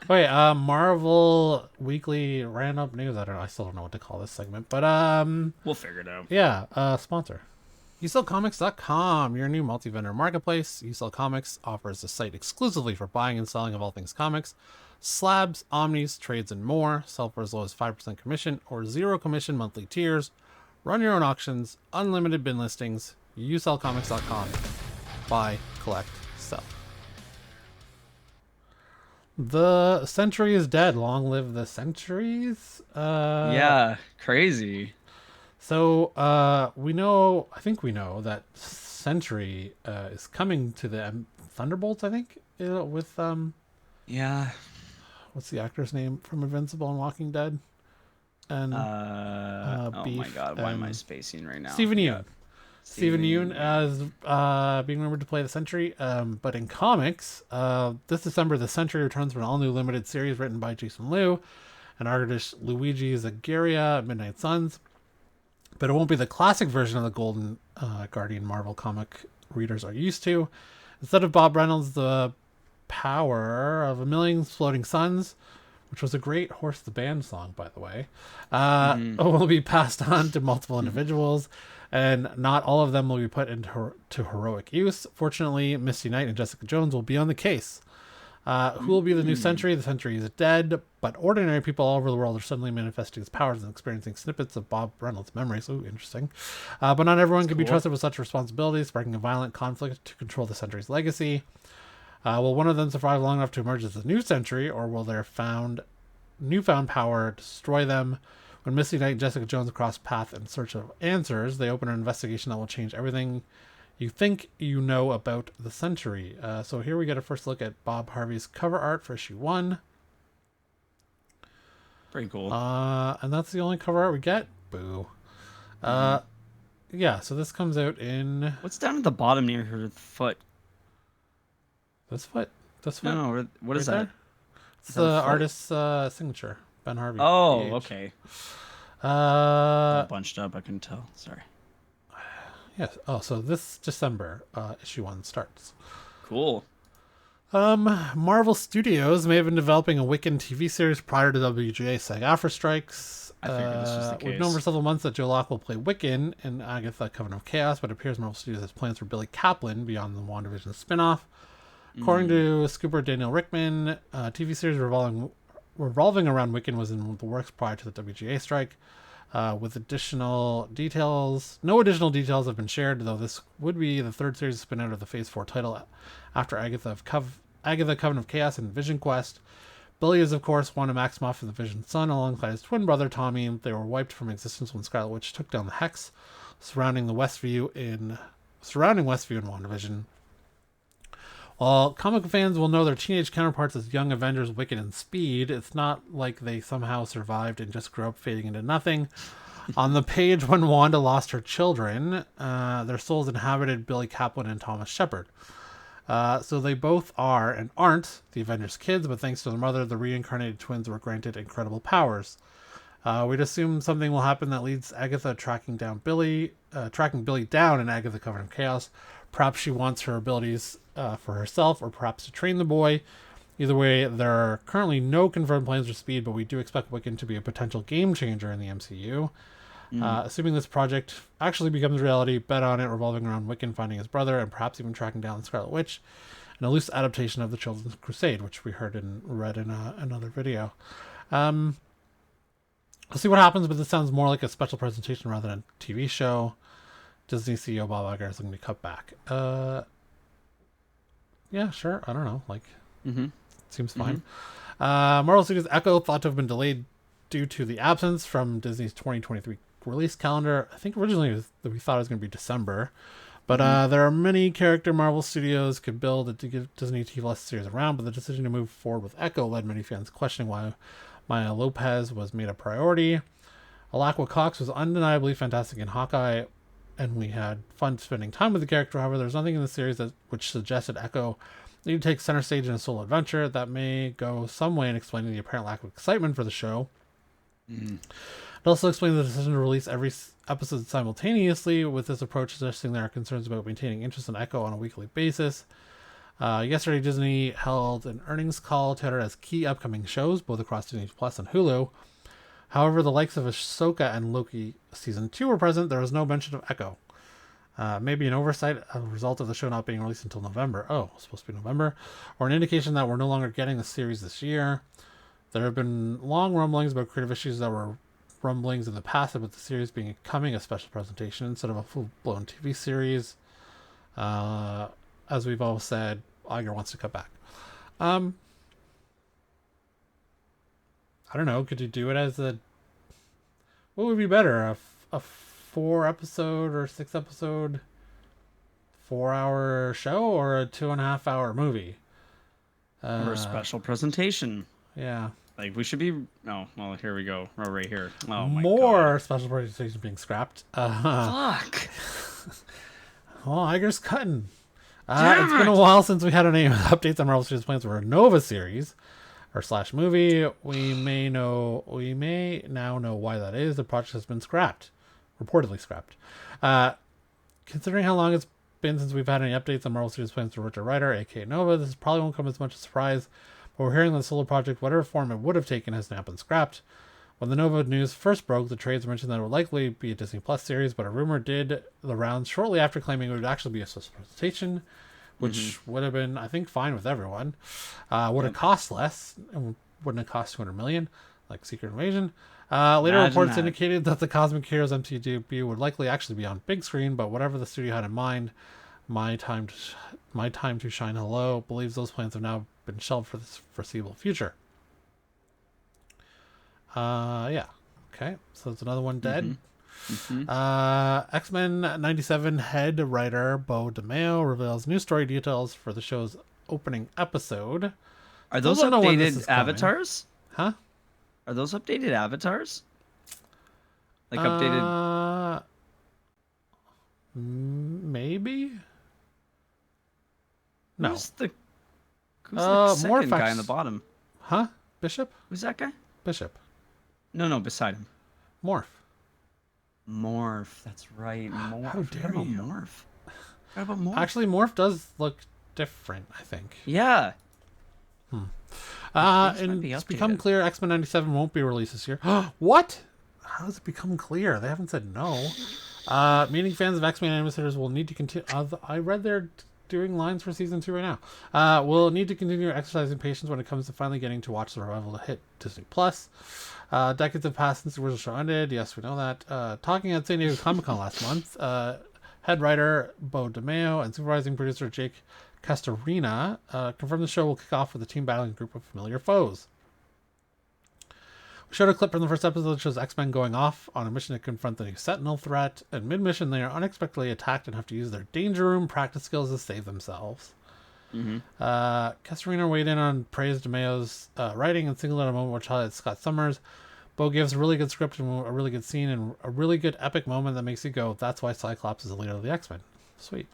Wait, Marvel Weekly Random News. I still don't know what to call this segment, but We'll figure it out. yeah, sponsor. YouSellComics.com, your new multi-vendor marketplace. You Sell Comics offers a site exclusively for buying and selling of all things comics. Slabs, omnis, trades, and more. Sell for as low as 5% commission or zero commission monthly tiers. Run your own auctions, unlimited bin listings. YouSellComics.com. Buy, collect, sell. The Sentry is dead. Long live the Sentries. Yeah, crazy. We know, I think we know that Sentry is coming to the Thunderbolts, I think, with, Yeah. what's the actor's name from Invincible and Walking Dead? And Oh my Beef God, why am I and spacing right now? Stephen Yeah, Yeun. Stephen Yeun Steven. Yeah. as being rumored to play the Sentry. But in comics, this December, the Sentry returns for an all-new limited series written by Jason Liu and artist Luigi Zagaria at Midnight Suns. But it won't be the classic version of the Golden Guardian Marvel comic readers are used to. Instead of Bob Reynolds, the power of a million floating suns, which was a great Horse the Band song, by the way, Hmm. will be passed on to multiple individuals, and not all of them will be put into heroic use. Fortunately, Misty Knight and Jessica Jones will be on the case. Who will be the new Sentry? The Sentry is dead, but ordinary people all over the world are suddenly manifesting his powers and experiencing snippets of Bob Reynolds' memories. Ooh, interesting. But not everyone That's can be cool. trusted with such responsibilities, sparking a violent conflict to control the Sentry's legacy. Will one of them survive long enough to emerge as a new Sentry, or will their newfound power destroy them? When Misty Knight and Jessica Jones cross paths in search of answers, they open an investigation that will change everything you think you know about the Sentry. So here we get a first look at Bob Harvey's cover art for issue 1. Pretty cool. And that's the only cover art we get. Boo. Hmm. Uh, yeah, so this comes out in What's down at the bottom near her foot? this foot. This No, foot? no, what Right is that? there? It's Is the that a foot? artist's signature. Ben Harvey. Oh, PH. okay. All Uh, bunched up, I can tell. Sorry. yes. Oh, so this December, issue 1 starts. Cool. Marvel Studios may have been developing a Wiccan TV series prior to WGA SAG-AFTRA strikes. I figured this was the We've known for case. several months that Joe Locke will play Wiccan in Agatha Covenant of Chaos, but it appears Marvel Studios has plans for Billy Kaplan beyond the WandaVision spin-off. According Mm. to Scooper Daniel Rickman, TV series revolving around Wiccan was in the works prior to the WGA strike. With additional details, no additional details have been shared, though this would be the third series to spin out of the Phase 4 title after Agatha Covenant of Chaos and Vision Quest. Billy is, of course, one of Maximoff and the Vision son, alongside his twin brother Tommy. They were wiped from existence when Scarlet Witch took down the hex surrounding Westview in WandaVision. While comic fans will know their teenage counterparts as Young Avengers, Wicked, and Speed, it's not like they somehow survived and just grew up fading into nothing. On the page when Wanda lost her children, their souls inhabited Billy Kaplan and Thomas Shepard. So they both are and aren't the Avengers' kids, but thanks to their mother, the reincarnated twins were granted incredible powers. We'd assume something will happen that leads Agatha tracking Billy down in Agatha Covenant of Chaos. Perhaps she wants her abilities for herself, or perhaps to train the boy. Either way, there are currently no confirmed plans for Speed, but we do expect Wiccan to be a potential game changer in the MCU. Mm. Assuming this project actually becomes reality, bet on it revolving around Wiccan finding his brother and perhaps even tracking down the Scarlet Witch, and a loose adaptation of the Children's Crusade, which we heard and read in another video. Um, we'll see what happens, but this sounds more like a special presentation rather than a TV show. Disney CEO Bob Iger is going to be cut back. Yeah, sure. I don't know. Like, Mm-hmm. seems Mm-hmm. fine. Marvel Studios Echo thought to have been delayed due to the absence from Disney's 2023 release calendar. I think originally we thought it was going to be December. But Mm-hmm. there are many character Marvel Studios could build to give Disney TV series around, but the decision to move forward with Echo led many fans questioning why Maya Lopez was made a priority. Alakwa Cox was undeniably fantastic in Hawkeye, and we had fun spending time with the character. However, there's nothing in the series which suggested Echo need to take center stage in a solo adventure. That may go some way in explaining the apparent lack of excitement for the show. Mm-hmm. It also explains the decision to release every episode simultaneously, with this approach suggesting there are concerns about maintaining interest in Echo on a weekly basis. Yesterday, Disney held an earnings call touted as key upcoming shows, both across Disney Plus and Hulu. However, the likes of Ahsoka and Loki Season 2 were present. There was no mention of Echo. Maybe an oversight, a result of the show not being released until November. Oh, it's supposed to be November. Or an indication that we're no longer getting the series this year. There have been long rumblings about creative issues that were rumblings in the past about the series becoming a special presentation instead of a full-blown TV series. As we've all said, Iger wants to cut back. I don't know. Could you do it as a... What would be better? A 4-episode or 6-episode 4-hour show, or a 2.5-hour movie? Or a special presentation. Yeah. Like, we should be... Oh, well, here we go. Oh, right here. Oh, my More God. special presentations being scrapped. Fuck. Well, Iger's cutting. Damn It's been a while since we had any updates on Marvel Studios' plans for a Nova series or / movie. We may now know why that is. The project has been scrapped, reportedly scrapped. Considering how long it's been since we've had any updates on Marvel Studios' plans for Richard Rider, aka Nova, this probably won't come as much a surprise. But we're hearing that the solo project, whatever form it would have taken, has now been scrapped. When the Nova news first broke, the trades mentioned that it would likely be a Disney Plus series, but a rumor did the rounds shortly after claiming it would actually be a special presentation, which would have been, I think, fine with everyone. Would have cost less, and wouldn't have cost $200 million, like Secret Invasion. Later reports indicated that the Cosmic Heroes MCU debut would likely actually be on big screen, but whatever the studio had in mind, my time to shine hello believes those plans have now been shelved for the foreseeable future. Yeah. Okay. So it's another one dead. X-Men 97 head writer Bo DeMeo reveals new story details for the show's opening episode. Are those Still don't know when this updated is coming. avatars? Huh? Are those updated avatars? Like updated... Maybe? No. Who's the second Morphex. guy on the bottom? Huh? Bishop? Who's that guy? Bishop. No, beside him. Morph. Morph. That's right. Morph. How dare you? Morph. What about Morph? Actually, Morph does look different, I think. Yeah. And be it's updated. become clear X-Men 97 won't be released this year. What? How has it become clear? They haven't said no. Meaning fans of X-Men animators will need to continue... I read they're doing lines for season 2 right now. Will need to continue exercising patience when it comes to finally getting to watch the revival to hit Disney Plus. Decades have passed since the original show ended. Yes, we know that. Talking at San Diego Comic-Con last month, head writer Bo DeMeo and supervising producer Jake Castorina confirmed the show will kick off with a team battling a group of familiar foes. We showed a clip from the first episode that shows X-Men going off on a mission to confront the new Sentinel threat. And mid-mission, they are unexpectedly attacked and have to use their danger room practice skills to save themselves. Castorina weighed in on praise DeMeo's writing and singled out a moment which highlights Scott Summers. Bo gives a really good script and a really good scene and a really good epic moment that makes you go, that's why Cyclops is the leader of the X-Men. Sweet.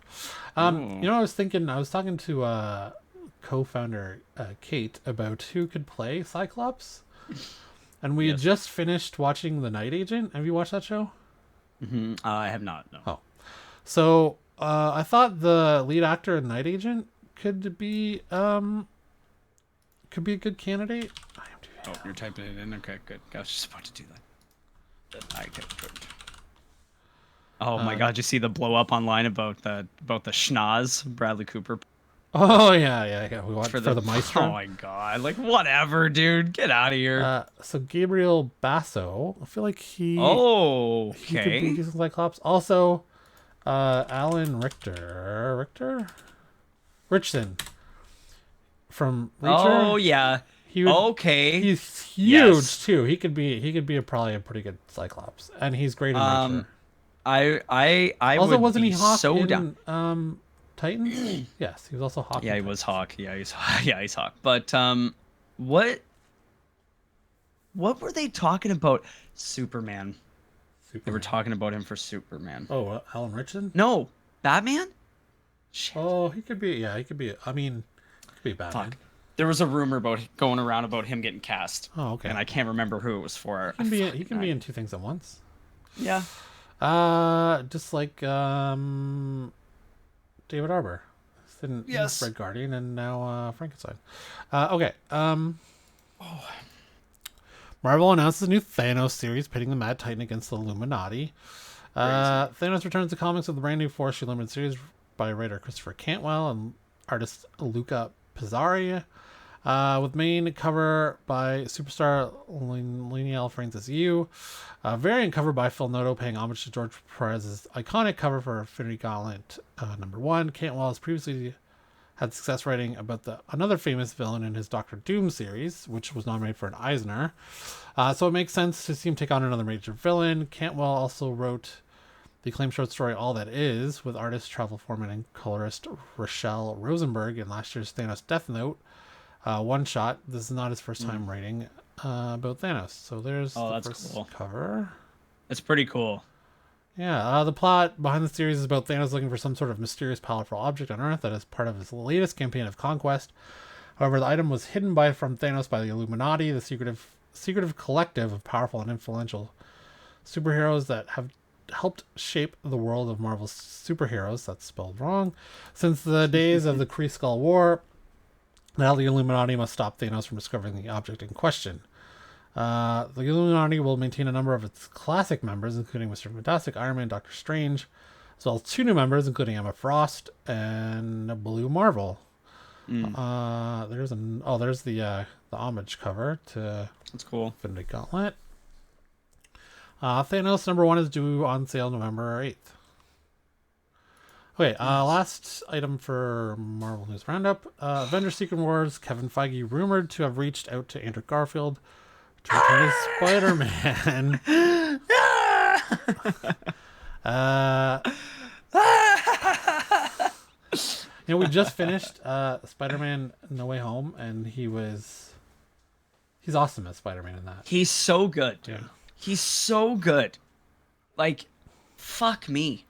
You know, I was talking to co-founder Kate about who could play Cyclops. And we had just finished watching The Night Agent. Have you watched that show? I have not, no. Oh. So, I thought the lead actor in Night Agent could be a good candidate. Oh, you're typing it in? Okay, good. I was just about to do that. Okay, good. Oh my god, you see the blow up online about the schnoz Bradley Cooper? Oh, yeah. We watched for the Maestro. Oh my god, like whatever, dude. Get out of here. So Gabriel Basso, I feel like he could be using Cyclops. Also, Alan Richardson from Reacher. Oh yeah. He's huge too. He could be probably a pretty good Cyclops, and he's great in Reacher. I also would wasn't be he Hawk so in down. Titans? Yes, he was also Hawk. Yeah, he was Hawk. Yeah, he's Hawk. But what were they talking about? Superman. They were talking about him for Superman. Oh, Alan Richardson? No, Batman. Shit. Oh, he could be. Yeah, he could be. I mean, he could be Batman. Fuck. There was a rumor going around about him getting cast. Oh, okay. And I can't remember who it was for. He can be in two things at once. Yeah. Just like David Harbour. and Yes. Red Guardian, and now Frankenstein. Okay. Marvel announces a new Thanos series pitting the Mad Titan against the Illuminati. Thanos returns to comics with a brand new Force limited series by writer Christopher Cantwell and artist Luca Pizzari. With main cover by superstar Leniel Francis Yu. Variant cover by Phil Noto paying homage to George Perez's iconic cover for Infinity Gauntlet #1. Cantwell has previously had success writing about another famous villain in his Doctor Doom series, which was nominated for an Eisner. So it makes sense to see him take on another major villain. Cantwell also wrote the acclaimed short story All That Is with artist, travel foreman, and colorist Rochelle Rosenberg in last year's Thanos Death Note one shot. This is not his first time writing about Thanos. So there's the first cover. It's pretty cool. Yeah, the plot behind the series is about Thanos looking for some sort of mysterious, powerful object on Earth that is part of his latest campaign of conquest. However, the item was hidden from Thanos by the Illuminati, the secretive collective of powerful and influential superheroes that have helped shape the world of Marvel's superheroes. That's spelled wrong. Since the days of the Kree Skull War, now the Illuminati must stop Thanos from discovering the object in question. The Illuminati will maintain a number of its classic members, including Mr. Fantastic, Iron Man, Doctor Strange, as well as 2 new members, including Emma Frost and Blue Marvel. There's the homage cover to That's cool. Infinity Gauntlet. Thanos #1 is due on sale November 8th. Okay, last item for Marvel News Roundup. Avengers Secret Wars, Kevin Feige rumored to have reached out to Andrew Garfield to return as Spider-Man. We just finished Spider-Man No Way Home, and he's awesome as Spider-Man in that. He's so good. Yeah. He's so good. Like, fuck me.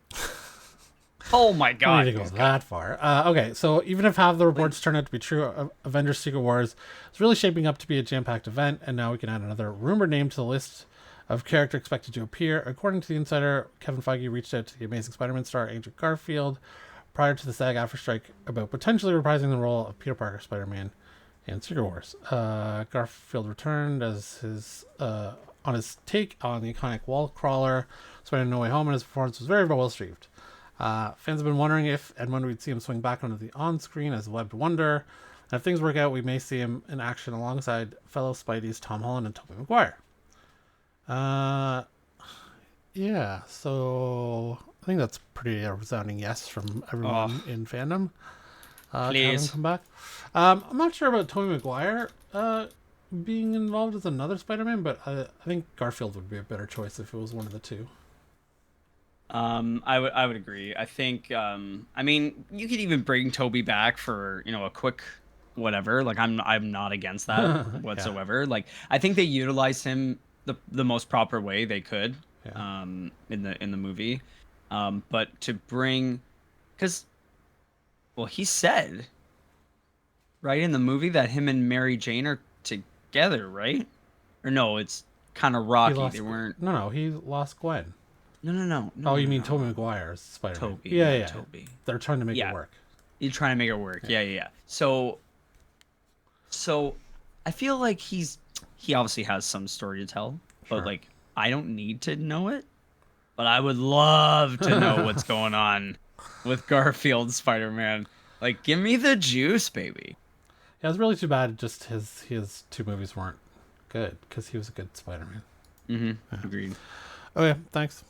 Oh my god. I don't need to go that far. Okay, so even if half of the reports turn out to be true, Avengers Secret Wars is really shaping up to be a jam-packed event, and now we can add another rumored name to the list of characters expected to appear. According to the Insider, Kevin Feige reached out to the Amazing Spider-Man star Andrew Garfield prior to the SAG-AFTRA strike about potentially reprising the role of Peter Parker Spider-Man in Secret Wars. Garfield returned as on his take on the iconic wall crawler Spider-Man No Way Home, and his performance was very well received. Fans have been wondering if and when we'd see him swing back onto the on-screen as Webbed Wonder. And if things work out, we may see him in action alongside fellow Spideys Tom Holland and Tobey Maguire. Yeah, so I think that's pretty resounding yes from everyone in fandom. Please come back. I'm not sure about Tobey Maguire being involved as another Spider-Man, but I think Garfield would be a better choice if it was one of the two. I would agree. I think I mean, you could even bring Toby back for, a quick whatever. Like I'm not against that whatsoever. Yeah. Like I think they utilized him the most proper way they could in the movie. But to bring, cuz he said right in the movie that him and Mary Jane are together, right? Or no, it's kind of rocky. They weren't. No, he lost Gwen. No. Oh, you mean Tobey Maguire's Spider-Man? Toby. Yeah. Toby. They're trying to make it work. You're trying to make it work. Yeah. So I feel like he obviously has some story to tell, but like I don't need to know it. But I would love to know what's going on with Garfield's Spider-Man. Like, give me the juice, baby. Yeah, it's really too bad. Just his 2 movies weren't good because he was a good Spider-Man. Agreed. Okay, thanks.